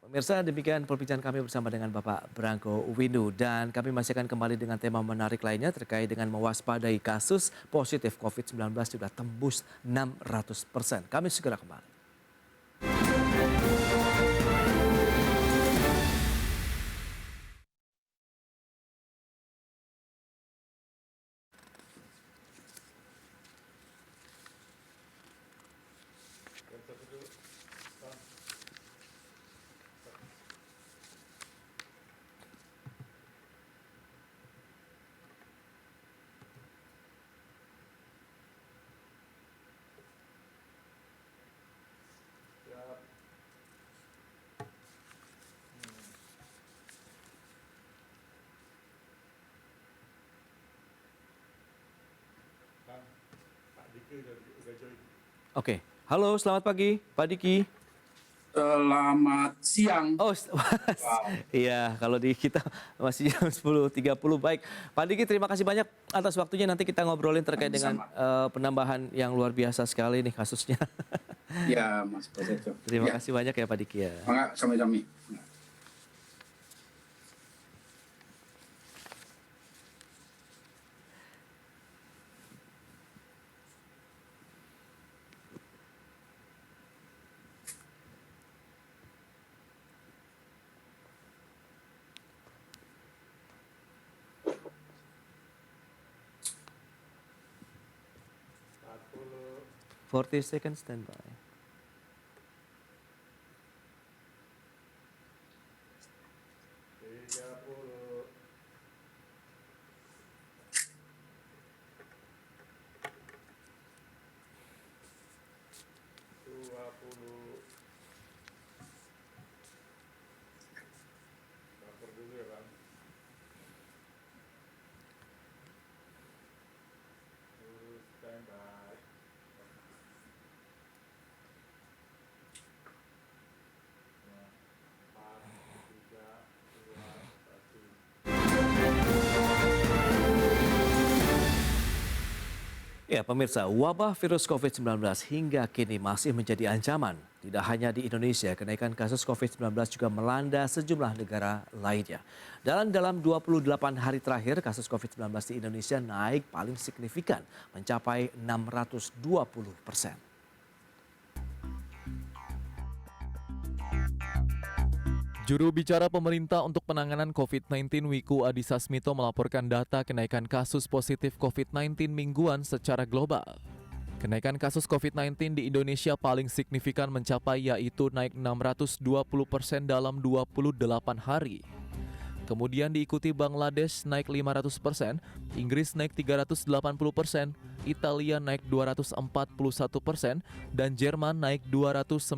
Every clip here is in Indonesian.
Pemirsa, demikian perbincangan kami bersama dengan Bapak Branko Windu dan kami masih akan kembali dengan tema menarik lainnya terkait dengan mewaspadai kasus positif COVID-19 sudah tembus 600%. Kami segera kembali. Oke, halo selamat pagi Pak Diki. Selamat siang. Oh, Wow. iya kalau di kita masih jam 10.30. Baik, Pak Diki terima kasih banyak atas waktunya. Nanti kita ngobrolin terkait dengan Sama-sama. penambahan yang luar biasa sekali nih kasusnya. Ya, Mas Prasetyo. Terima Ya, kasih banyak ya Pak Diki ya. Mangga sami-sami. 40 seconds standby. Ya, pemirsa, wabah virus COVID-19 hingga kini masih menjadi ancaman. Tidak hanya di Indonesia, kenaikan kasus COVID-19 juga melanda sejumlah negara lainnya. Dalam 28 hari terakhir, kasus COVID-19 di Indonesia naik paling signifikan, mencapai 620%. Juru bicara pemerintah untuk penanganan COVID-19 Wiku Adhisa Smito melaporkan data kenaikan kasus positif COVID-19 mingguan secara global. Kenaikan kasus COVID-19 di Indonesia paling signifikan mencapai yaitu naik 620% dalam 28 hari. Kemudian diikuti Bangladesh naik 500%, Inggris naik 380%, Italia naik 241%, dan Jerman naik 209%.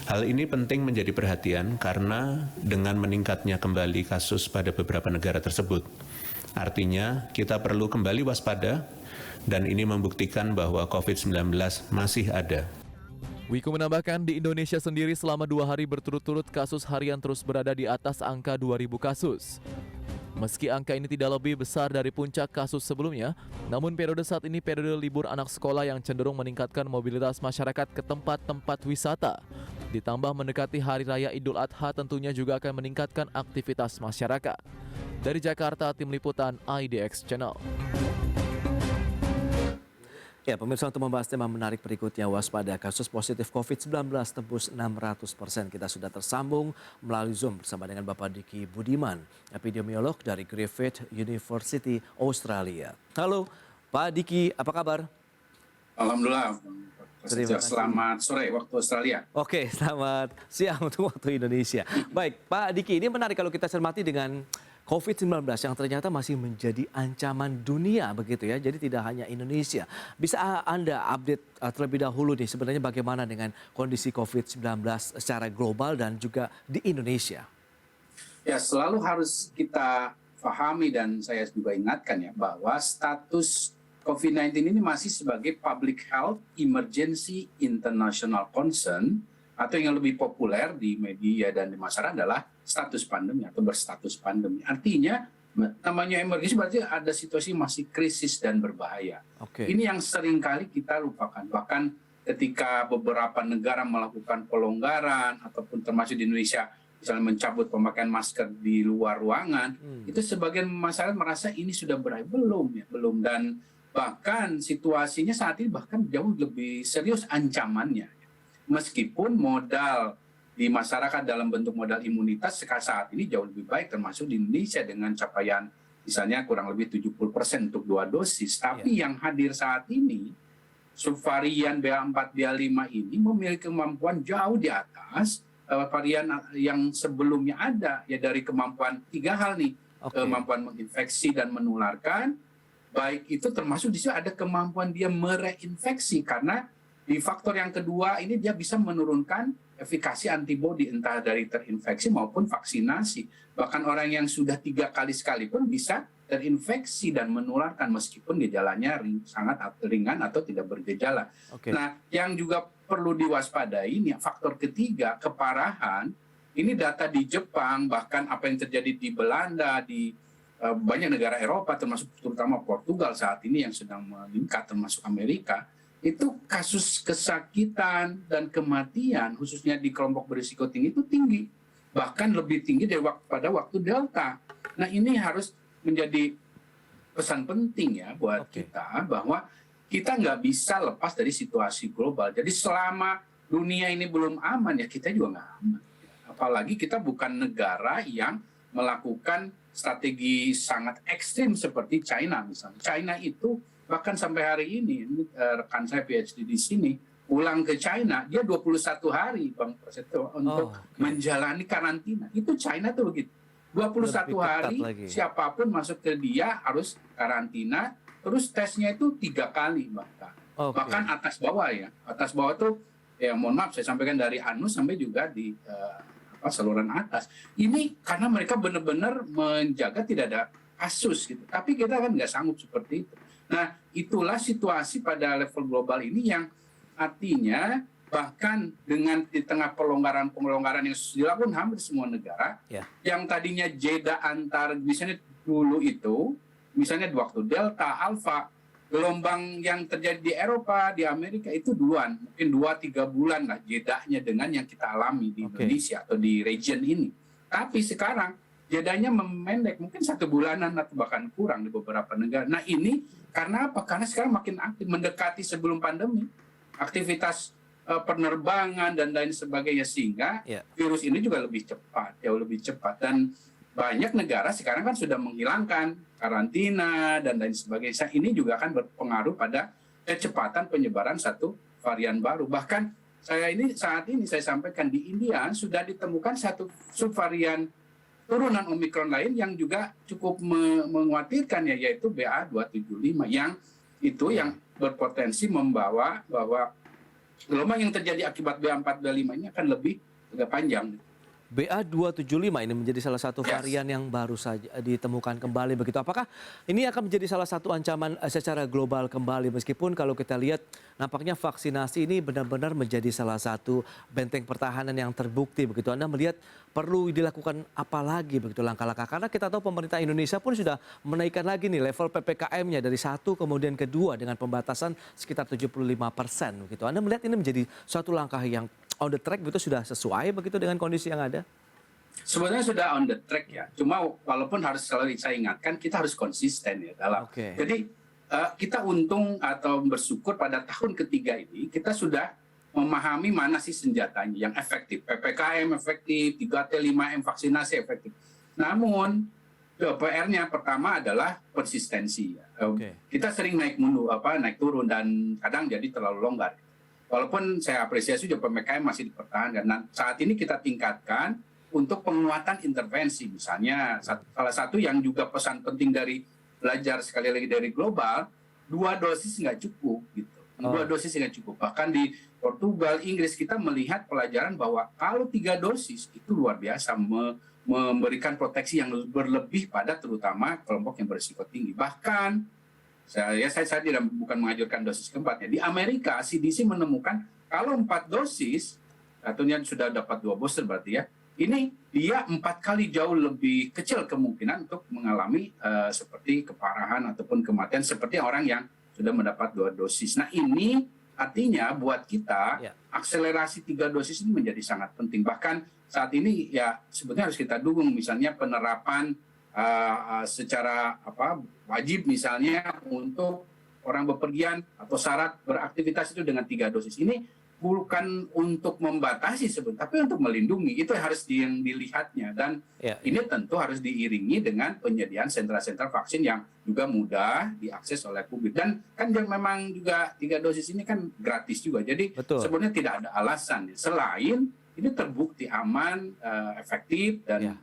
Hal ini penting menjadi perhatian karena dengan meningkatnya kembali kasus pada beberapa negara tersebut, artinya kita perlu kembali waspada dan ini membuktikan bahwa COVID-19 masih ada. Wiku menambahkan di Indonesia sendiri selama 2 hari berturut-turut kasus harian terus berada di atas angka 2.000 kasus. Meski angka ini tidak lebih besar dari puncak kasus sebelumnya, namun periode saat ini periode libur anak sekolah yang cenderung meningkatkan mobilitas masyarakat ke tempat-tempat wisata. Ditambah mendekati Hari Raya Idul Adha tentunya juga akan meningkatkan aktivitas masyarakat. Dari Jakarta, Tim Liputan IDX Channel. Ya, pemirsa, untuk membahas tema menarik berikutnya, waspada kasus positif COVID-19 tembus 600%. Kita sudah tersambung melalui Zoom bersama dengan Bapak Diki Budiman, epidemiolog dari Griffith University, Australia. Halo, Pak Diki, apa kabar? Alhamdulillah. Terima kasih. Selamat sore waktu Australia. Oke, selamat siang untuk waktu Indonesia. Baik, Pak Diki, ini menarik kalau kita cermati dengan COVID-19 yang ternyata masih menjadi ancaman dunia begitu ya. Jadi tidak hanya Indonesia. Bisa Anda update terlebih dahulu nih sebenarnya bagaimana dengan kondisi COVID-19 secara global dan juga di Indonesia? Ya, selalu harus kita pahami dan saya juga ingatkan ya bahwa status COVID-19 ini masih sebagai public health emergency international concern atau yang lebih populer di media dan di masyarakat adalah status pandemi atau berstatus pandemi. Artinya namanya emergency berarti ada situasi masih krisis dan berbahaya. Oke. Ini yang seringkali kita lupakan. Bahkan ketika beberapa negara melakukan pelonggaran ataupun termasuk di Indonesia misalnya mencabut pemakaian masker di luar ruangan, itu sebagian masyarakat merasa ini sudah berakhir. Belum. Dan bahkan situasinya saat ini bahkan jauh lebih serius ancamannya. Meskipun modal di masyarakat dalam bentuk modal imunitas saat ini jauh lebih baik, termasuk di Indonesia dengan capaian misalnya kurang lebih 70% untuk 2 dosis. Tapi yang hadir saat ini, subvarian BA4, BA5 ini memiliki kemampuan jauh di atas varian yang sebelumnya ada, ya dari kemampuan 3 hal nih, kemampuan menginfeksi dan menularkan, baik itu termasuk di situ ada kemampuan dia mereinfeksi, karena di faktor yang kedua ini dia bisa menurunkan efikasi antibodi entah dari terinfeksi maupun vaksinasi. Bahkan orang yang sudah 3 kali sekalipun bisa terinfeksi dan menularkan meskipun gejalanya sangat ringan atau tidak bergejala. Nah, yang juga perlu diwaspadai ini faktor ketiga, keparahan. Ini data di Jepang, bahkan apa yang terjadi di Belanda, di banyak negara Eropa, termasuk terutama Portugal saat ini yang sedang meningkat, termasuk Amerika, itu kasus kesakitan dan kematian, khususnya di kelompok berisiko tinggi, itu tinggi. Bahkan lebih tinggi dari pada waktu Delta. Nah, ini harus menjadi pesan penting ya buat kita, bahwa kita nggak bisa lepas dari situasi global. Jadi selama dunia ini belum aman, ya kita juga nggak aman. Apalagi kita bukan negara yang melakukan strategi sangat ekstrim seperti China misalnya. China itu bahkan sampai hari ini, rekan saya PhD di sini, pulang ke China, dia 21 hari Bang Prasetyo untuk menjalani karantina. Itu China tuh begitu. 21 hari siapapun masuk ke dia harus karantina. Terus tesnya itu 3 kali bahkan atas bawah ya. Atas bawah tuh ya mohon maaf saya sampaikan dari anus sampai juga di saluran atas. Ini karena mereka benar-benar menjaga tidak ada kasus gitu. Tapi kita kan nggak sanggup seperti itu. Nah, itulah situasi pada level global ini yang artinya bahkan dengan di tengah pelonggaran yang dilakukan hampir semua negara, yang tadinya jeda antar misalnya dulu itu misalnya di waktu Delta, Alpha, gelombang yang terjadi di Eropa, di Amerika itu duluan, mungkin 2-3 bulan lah jedanya dengan yang kita alami di Indonesia atau di region ini. Tapi sekarang jedanya memendek, mungkin 1 bulanan atau bahkan kurang di beberapa negara. Nah ini karena apa? Karena sekarang makin aktif, mendekati sebelum pandemi, aktivitas penerbangan dan lain sebagainya, sehingga virus ini juga lebih cepat, jauh lebih cepat. Dan banyak negara sekarang kan sudah menghilangkan karantina dan lain sebagainya. Ini juga akan berpengaruh pada kecepatan penyebaran satu varian baru. Bahkan saat ini saya sampaikan di India sudah ditemukan satu subvarian turunan Omikron lain yang juga cukup mengkhawatirkan, yaitu BA275 yang berpotensi membawa bahwa gelombang yang terjadi akibat BA4, BA5 ini akan lebih panjang. BA275 ini menjadi salah satu varian yang baru saja ditemukan kembali begitu. Apakah ini akan menjadi salah satu ancaman secara global kembali, meskipun kalau kita lihat nampaknya vaksinasi ini benar-benar menjadi salah satu benteng pertahanan yang terbukti begitu. Anda melihat perlu dilakukan apa lagi begitu langkah-langkah, karena kita tahu pemerintah Indonesia pun sudah menaikkan lagi nih level PPKM-nya dari 1 kemudian ke 2 dengan pembatasan sekitar 75% begitu. Anda melihat ini menjadi suatu langkah yang on the track begitu, sudah sesuai begitu dengan kondisi yang ada? Sebenarnya sudah on the track ya. Cuma walaupun harus selalu saya ingatkan, kita harus konsisten ya dalam. Jadi kita untung atau bersyukur pada tahun ketiga ini kita sudah memahami mana sih senjatanya yang efektif. PPKM efektif, 3T, 5M vaksinasi efektif. Namun PR-nya pertama adalah konsistensi. Kita sering naik turun dan kadang jadi terlalu longgar. Walaupun saya apresiasi juga PPKM masih dipertahankan. Dan saat ini kita tingkatkan untuk penguatan intervensi. Misalnya salah satu yang juga pesan penting dari belajar sekali lagi dari global, 2 dosis nggak cukup gitu. 2 dosis nggak cukup. Bahkan di Portugal, Inggris kita melihat pelajaran bahwa kalau 3 dosis itu luar biasa memberikan proteksi yang berlebih pada terutama kelompok yang berisiko tinggi. Bahkan saya bukan mengajukan dosis keempat ya. Di Amerika CDC menemukan kalau 4 dosis, satunya sudah dapat 2 booster berarti ya. Ini dia 4 kali jauh lebih kecil kemungkinan untuk mengalami seperti keparahan ataupun kematian seperti orang yang sudah mendapat 2 dosis. Nah ini Artinya buat kita akselerasi 3 dosis ini menjadi sangat penting. Bahkan saat ini ya sebetulnya harus kita dukung, misalnya penerapan secara wajib misalnya untuk orang bepergian atau syarat beraktivitas itu dengan 3 dosis. Ini bukan untuk membatasi sebetulnya, tapi untuk melindungi. Itu yang harus dilihatnya. Dan ini tentu harus diiringi dengan penyediaan sentra-sentra vaksin yang juga mudah diakses oleh publik. Dan kan memang juga 3 dosis ini kan gratis juga. Jadi sebenarnya tidak ada alasan selain ini terbukti aman, efektif dan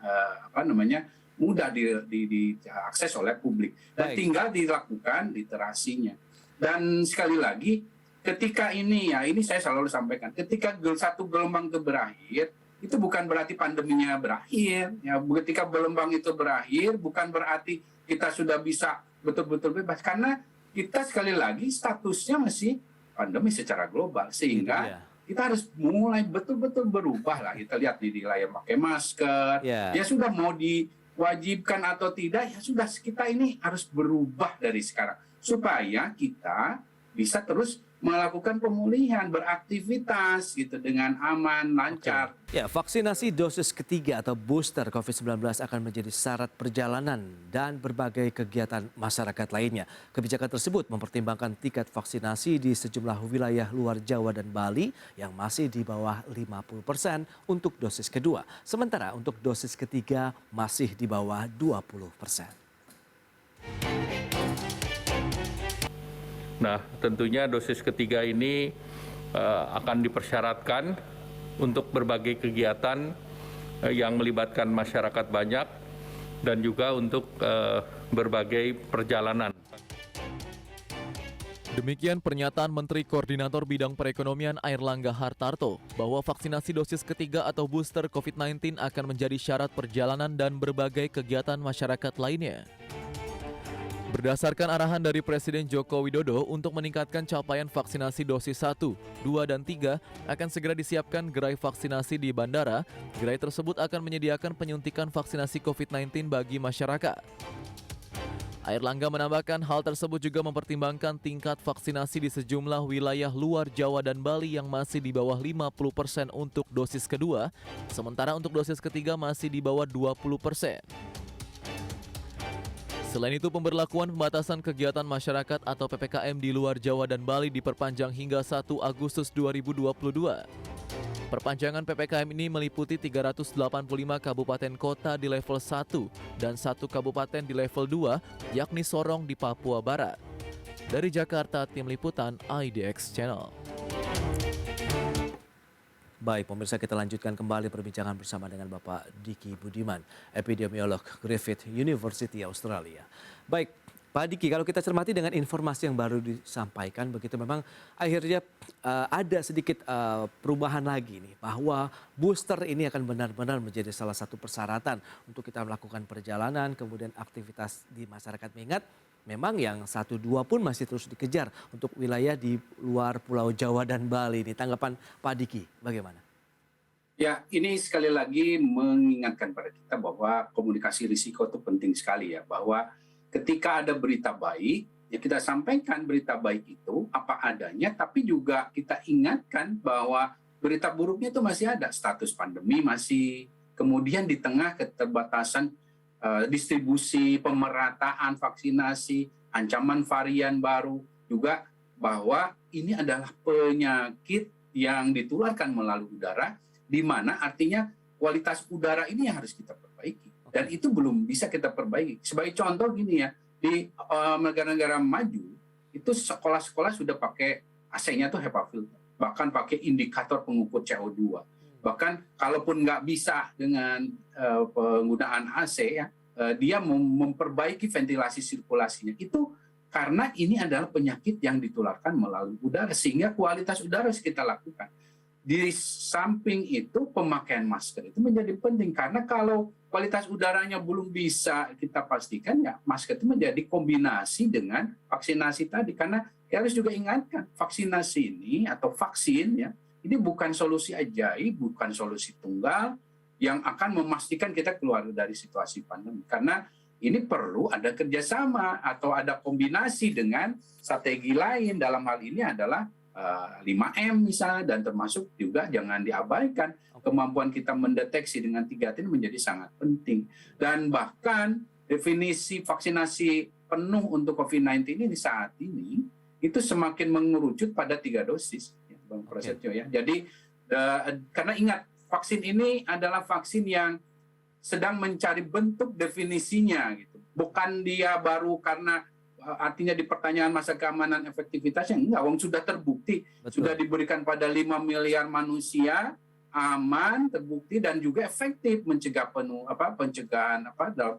mudah diakses oleh publik. Dan tinggal dilakukan literasinya. Dan sekali lagi, ketika ini saya selalu sampaikan, ketika satu gelombang itu berakhir, itu bukan berarti pandeminya berakhir. Ya, ketika gelombang itu berakhir, bukan berarti kita sudah bisa betul-betul bebas. Karena kita sekali lagi statusnya masih pandemi secara global. Sehingga kita harus mulai betul-betul berubah lah. Kita lihat di layar pakai masker. Ya sudah mau diwajibkan atau tidak, ya sudah kita ini harus berubah dari sekarang. Supaya kita bisa terus melakukan pemulihan, beraktivitas gitu dengan aman, lancar. Ya, vaksinasi dosis ketiga atau booster COVID-19 akan menjadi syarat perjalanan dan berbagai kegiatan masyarakat lainnya. Kebijakan tersebut mempertimbangkan tingkat vaksinasi di sejumlah wilayah luar Jawa dan Bali yang masih di bawah 50% untuk dosis kedua. Sementara untuk dosis ketiga masih di bawah 20%. Nah, tentunya dosis ketiga ini akan dipersyaratkan untuk berbagai kegiatan yang melibatkan masyarakat banyak dan juga untuk berbagai perjalanan. Demikian pernyataan Menteri Koordinator Bidang Perekonomian Airlangga Hartarto bahwa vaksinasi dosis ketiga atau booster COVID-19 akan menjadi syarat perjalanan dan berbagai kegiatan masyarakat lainnya. Berdasarkan arahan dari Presiden Joko Widodo untuk meningkatkan capaian vaksinasi dosis 1, 2, dan 3 akan segera disiapkan gerai vaksinasi di bandara. Gerai tersebut akan menyediakan penyuntikan vaksinasi COVID-19 bagi masyarakat. Airlangga menambahkan hal tersebut juga mempertimbangkan tingkat vaksinasi di sejumlah wilayah luar Jawa dan Bali yang masih di bawah 50% untuk dosis kedua, sementara untuk dosis ketiga masih di bawah 20%. Selain itu, pemberlakuan pembatasan kegiatan masyarakat atau PPKM di luar Jawa dan Bali diperpanjang hingga 1 Agustus 2022. Perpanjangan PPKM ini meliputi 385 kabupaten kota di level 1 dan 1 kabupaten di level 2, yakni Sorong di Papua Barat. Dari Jakarta, Tim Liputan IDX Channel. Baik, pemirsa, kita lanjutkan kembali perbincangan bersama dengan Bapak Diki Budiman, epidemiolog Griffith University Australia. Baik, Pak Diki, kalau kita cermati dengan informasi yang baru disampaikan, begitu memang akhirnya ada sedikit perubahan lagi nih, bahwa booster ini akan benar-benar menjadi salah satu persyaratan untuk kita melakukan perjalanan, kemudian aktivitas di masyarakat. Mengingat memang yang 1-2 pun masih terus dikejar untuk wilayah di luar Pulau Jawa dan Bali. Ini tanggapan Pak Diki, bagaimana? Ya, ini sekali lagi mengingatkan pada kita bahwa komunikasi risiko itu penting sekali ya. Bahwa ketika ada berita baik, ya kita sampaikan berita baik itu apa adanya, tapi juga kita ingatkan bahwa berita buruknya itu masih ada. Status pandemi masih, kemudian di tengah keterbatasan distribusi, pemerataan vaksinasi, ancaman varian baru, juga bahwa ini adalah penyakit yang ditularkan melalui udara, di mana artinya kualitas udara ini yang harus kita perbaiki. Dan itu belum bisa kita perbaiki. Sebagai contoh gini ya, di negara-negara maju, itu sekolah-sekolah sudah pakai AC-nya tuh HEPA filter, bahkan pakai indikator pengukur CO2. Bahkan kalaupun nggak bisa dengan penggunaan AC ya, dia memperbaiki ventilasi sirkulasinya. Itu karena ini adalah penyakit yang ditularkan melalui udara, sehingga kualitas udara harus kita lakukan. Di samping itu pemakaian masker itu menjadi penting, karena kalau kualitas udaranya belum bisa kita pastikan, ya masker itu menjadi kombinasi dengan vaksinasi tadi. Karena kita harus juga ingatkan, vaksinasi ini atau vaksin ya, ini bukan solusi ajaib, bukan solusi tunggal yang akan memastikan kita keluar dari situasi pandemi. Karena ini perlu ada kerjasama atau ada kombinasi dengan strategi lain. Dalam hal ini adalah 5M misalnya, dan termasuk juga jangan diabaikan kemampuan kita mendeteksi dengan 3T ini menjadi sangat penting. Dan bahkan definisi vaksinasi penuh untuk COVID-19 ini saat ini itu semakin mengerucut pada 3 dosis, ya, Bang Prasetyo ya. Jadi karena ingat, vaksin ini adalah vaksin yang sedang mencari bentuk definisinya gitu. Bukan dia baru karena artinya di pertanyaan masa keamanan efektivitasnya, enggak, wong sudah terbukti. Betul. Sudah diberikan pada 5 miliar manusia, aman, terbukti, dan juga efektif mencegah pencegahan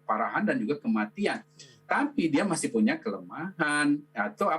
parahan dan juga kematian. Tapi dia masih punya kelemahan, atau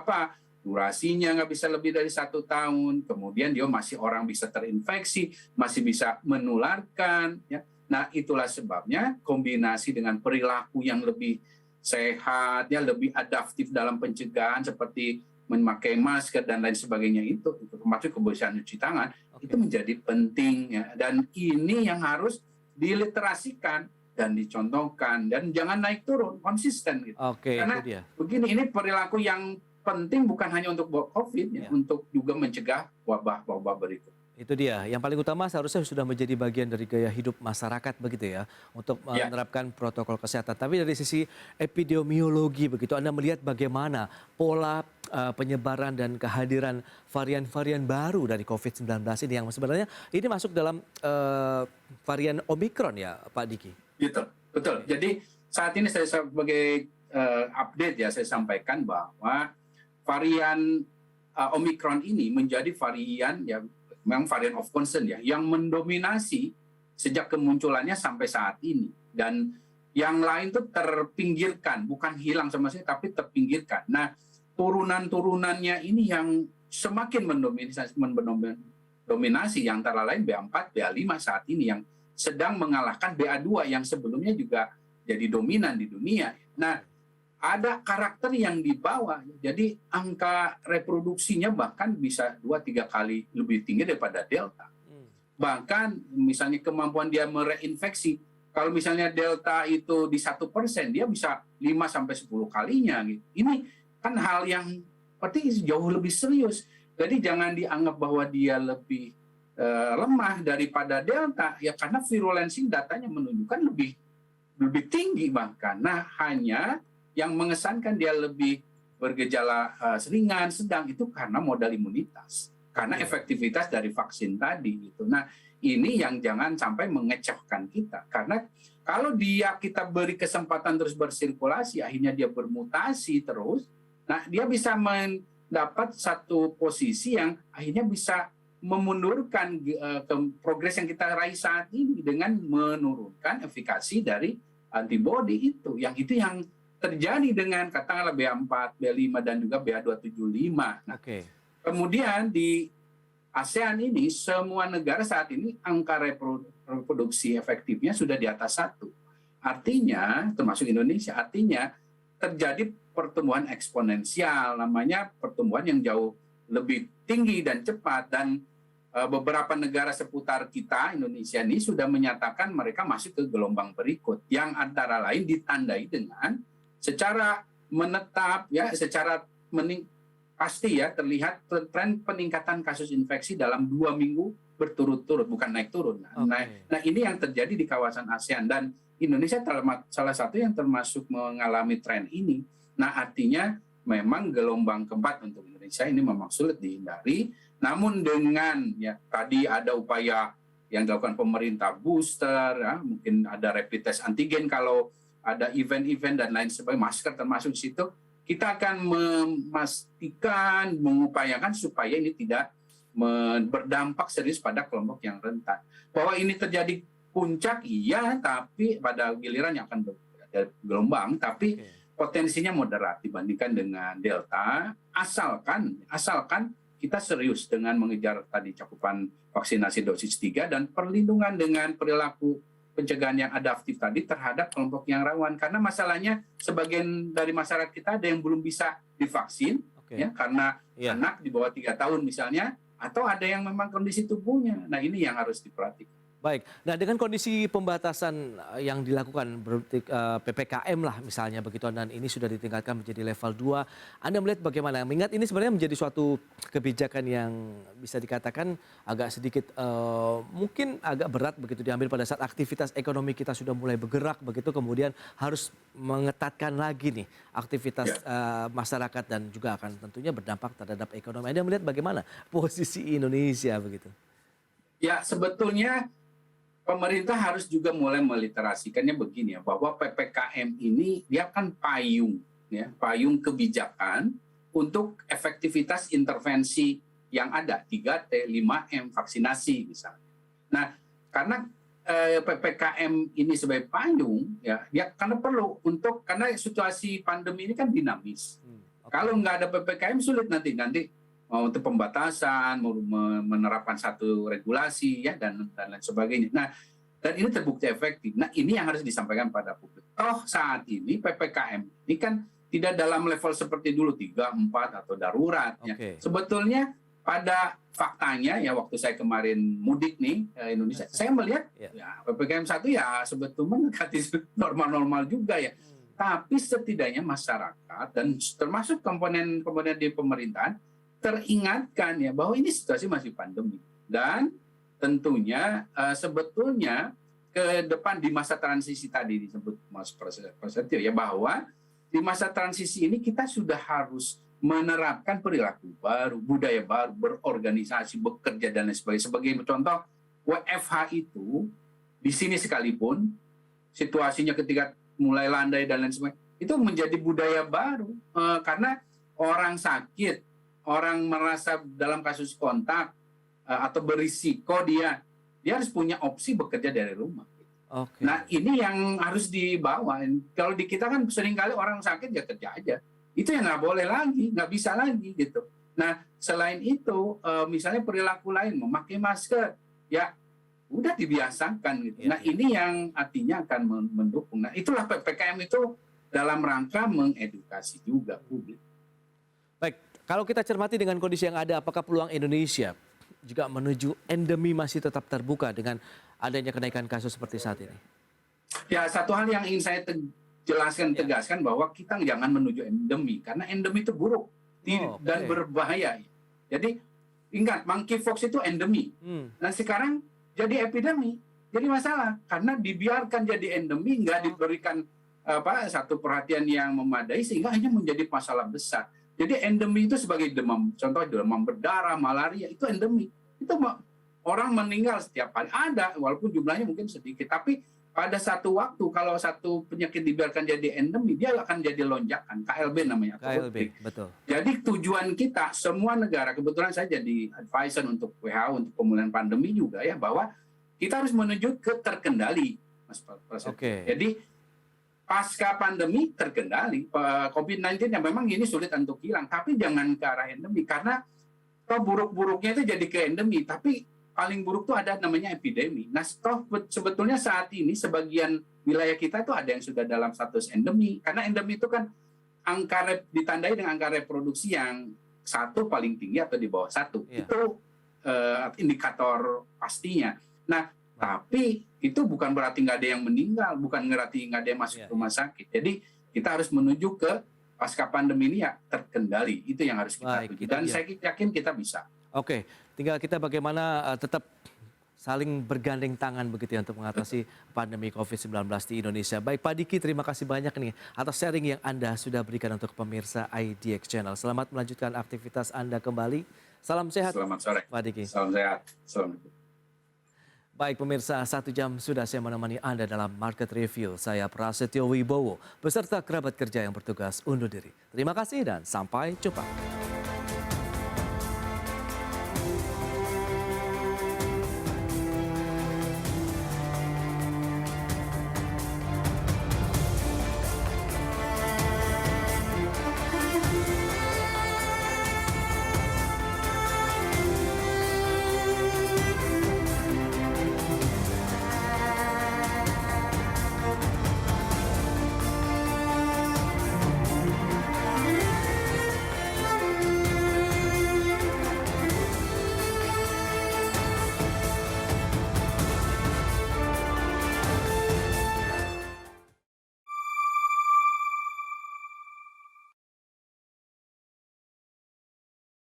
durasinya nggak bisa lebih dari 1 tahun, kemudian dia masih orang bisa terinfeksi, masih bisa menularkan, ya. Nah, itulah sebabnya kombinasi dengan perilaku yang lebih sehat, ya, lebih adaptif dalam pencegahan seperti memakai masker dan lain sebagainya itu termasuk kebersihan cuci tangan, itu menjadi penting, ya. Dan ini yang harus diliterasikan dan dicontohkan, dan jangan naik turun, konsisten gitu. Karena begini, ini perilaku yang penting bukan hanya untuk COVID, ya, untuk juga mencegah wabah-wabah berikut. Itu dia, yang paling utama seharusnya sudah menjadi bagian dari gaya hidup masyarakat begitu ya, untuk menerapkan protokol kesehatan. Tapi dari sisi epidemiologi begitu, Anda melihat bagaimana pola penyebaran dan kehadiran varian-varian baru dari COVID-19 ini yang sebenarnya ini masuk dalam varian Omikron ya Pak Diki? Betul. Jadi saat ini saya sebagai update ya, saya sampaikan bahwa varian Omikron ini menjadi varian yang memang varian of concern ya, yang mendominasi sejak kemunculannya sampai saat ini. Dan yang lain tuh terpinggirkan, bukan hilang sama sekali, tapi terpinggirkan. Nah, turunan-turunannya ini yang semakin mendominasi, yang antara lain BA4, BA5 saat ini yang sedang mengalahkan BA2 yang sebelumnya juga jadi dominan di dunia. Nah, ada karakter yang dibawa, jadi angka reproduksinya bahkan bisa 2-3 kali lebih tinggi daripada Delta. Bahkan misalnya kemampuan dia mereinfeksi, kalau misalnya Delta itu di 1%, dia bisa 5-10 kalinya. Gitu. Ini kan hal yang berarti jauh lebih serius. Jadi jangan dianggap bahwa dia lebih lemah daripada Delta, ya karena virulensi datanya menunjukkan lebih tinggi bahkan. Nah, hanya yang mengesankan dia lebih bergejala ringan, sedang, itu karena modal imunitas, karena efektivitas dari vaksin tadi gitu. Nah, ini yang jangan sampai mengecohkan kita, karena kalau kita beri kesempatan terus bersirkulasi, akhirnya dia bermutasi terus, nah dia bisa mendapat satu posisi yang akhirnya bisa memundurkan progres yang kita raih saat ini dengan menurunkan efikasi dari antibodi itu yang terjadi dengan katakanlah BA4, BA5 dan juga BA275. Nah, kemudian di ASEAN ini semua negara saat ini angka reproduksi efektifnya sudah di atas 1. Artinya, termasuk Indonesia, artinya terjadi pertumbuhan eksponensial, namanya pertumbuhan yang jauh lebih tinggi dan cepat, dan beberapa negara seputar kita, Indonesia ini sudah menyatakan mereka masuk ke gelombang berikut yang antara lain ditandai dengan secara menetap ya, secara pasti ya terlihat tren peningkatan kasus infeksi dalam 2 minggu berturut-turut, bukan naik turun. Nah, ini yang terjadi di kawasan ASEAN, dan Indonesia salah satu yang termasuk mengalami tren ini. Nah, artinya memang gelombang keempat untuk Indonesia ini memang sulit dihindari. Namun dengan ya tadi ada upaya yang dilakukan pemerintah, booster, ya, mungkin ada rapid test antigen kalau ada event-event dan lain sebagainya, masker termasuk di situ, kita akan memastikan, mengupayakan supaya ini tidak berdampak serius pada kelompok yang rentan. Bahwa ini terjadi puncak, iya, tapi pada giliran yang akan ada gelombang, tapi potensinya moderat dibandingkan dengan Delta, asalkan kita serius dengan mengejar tadi cakupan vaksinasi dosis 3 dan perlindungan dengan perilaku pencegahan yang adaptif tadi terhadap kelompok yang rawan. Karena masalahnya sebagian dari masyarakat kita ada yang belum bisa divaksin, ya, karena anak di bawah 3 tahun misalnya, atau ada yang memang kondisi tubuhnya. Nah, ini yang harus diperhatikan. Baik, nah dengan kondisi pembatasan yang dilakukan berarti PPKM lah misalnya begitu dan ini sudah ditingkatkan menjadi level 2, Anda melihat bagaimana? Mengingat ini sebenarnya menjadi suatu kebijakan yang bisa dikatakan agak sedikit mungkin agak berat begitu diambil pada saat aktivitas ekonomi kita sudah mulai bergerak begitu kemudian harus mengetatkan lagi nih aktivitas masyarakat dan juga akan tentunya berdampak terhadap ekonomi. Anda melihat bagaimana posisi Indonesia begitu? Ya, sebetulnya pemerintah harus juga mulai meliterasikannya begini ya, bahwa PPKM ini dia kan payung, ya, payung kebijakan untuk efektivitas intervensi yang ada, 3T, 5M, vaksinasi misalnya. Nah, karena PPKM ini sebagai payung, ya, dia karena perlu karena situasi pandemi ini kan dinamis. Kalau nggak ada PPKM sulit nanti mau untuk pembatasan, mau menerapkan satu regulasi ya dan lain sebagainya. Nah, dan ini terbukti efektif. Nah, ini yang harus disampaikan pada publik. Toh saat ini PPKM ini kan tidak dalam level seperti dulu 3, 4 atau darurat ya. Sebetulnya pada faktanya ya waktu saya kemarin mudik nih ke Indonesia, saya melihat ya PPKM 1 ya sebetulnya mendekati normal-normal juga ya. Tapi setidaknya masyarakat dan termasuk komponen-komponen di pemerintahan teringatkan ya bahwa ini situasi masih pandemi dan tentunya sebetulnya ke depan di masa transisi tadi disebut Mas Prasetyo ya bahwa di masa transisi ini kita sudah harus menerapkan perilaku baru, budaya baru, berorganisasi, bekerja dan lain sebagainya. Sebagai contoh WFH itu di sini sekalipun situasinya ketika mulai landai dan lain sebagainya itu menjadi budaya baru karena orang sakit, orang merasa dalam kasus kontak atau berisiko dia harus punya opsi bekerja dari rumah. Nah ini yang harus dibawa. Kalau di kita kan seringkali orang sakit ya kerja aja. Itu yang nggak boleh lagi, nggak bisa lagi gitu. Nah selain itu misalnya perilaku lain memakai masker ya udah dibiasakan gitu. Nah ini yang artinya akan mendukung. Nah itulah PPKM itu dalam rangka mengedukasi juga publik. Baik, kalau kita cermati dengan kondisi yang ada, apakah peluang Indonesia juga menuju endemi masih tetap terbuka dengan adanya kenaikan kasus seperti saat ini? Ya, satu hal yang ingin saya tegaskan bahwa kita jangan menuju endemi, karena endemi itu buruk dan berbahaya. Jadi ingat, monkeypox itu endemi. Nah sekarang jadi epidemi, jadi masalah karena dibiarkan jadi endemi, nggak diberikan satu perhatian yang memadai sehingga hanya menjadi masalah besar. Jadi endemi itu sebagai demam, contoh demam berdarah, malaria, itu endemi. Itu orang meninggal setiap hari. Ada, walaupun jumlahnya mungkin sedikit. Tapi pada satu waktu, kalau satu penyakit dibiarkan jadi endemi, dia akan jadi lonjakan. KLB namanya. KLB, betul. Jadi tujuan kita, semua negara, kebetulan saya jadi advisor untuk WHO, untuk pemulihan pandemi juga ya, bahwa kita harus menuju ke terkendali, Mas Prasetyo. Jadi, pasca pandemi terkendali, COVID-19 yang memang ini sulit untuk hilang, tapi jangan ke arah endemi, karena toh buruk-buruknya itu jadi ke endemi, tapi paling buruk itu ada namanya epidemi. Nah, toh sebetulnya saat ini sebagian wilayah kita itu ada yang sudah dalam status endemi, karena endemi itu kan ditandai dengan angka reproduksi yang 1 paling tinggi atau di bawah 1. Itu indikator pastinya. Nah, tapi itu bukan berarti nggak ada yang meninggal, bukan berarti nggak ada yang masuk rumah sakit. Jadi kita harus menuju ke pasca pandemi ini ya terkendali. Itu yang harus kita tuju. Dan saya yakin kita bisa. Oke, tinggal kita bagaimana tetap saling bergandeng tangan begitu ya untuk mengatasi pandemi COVID-19 di Indonesia. Baik Pak Diki, terima kasih banyak nih atas sharing yang Anda sudah berikan untuk pemirsa IDX Channel. Selamat melanjutkan aktivitas Anda kembali. Salam sehat. Selamat sore. Pak Diki. Salam sehat. Assalamualaikum. Baik pemirsa, 1 jam sudah saya menemani Anda dalam Market Review. Saya Prasetyo Wibowo beserta kerabat kerja yang bertugas undur diri. Terima kasih dan sampai jumpa.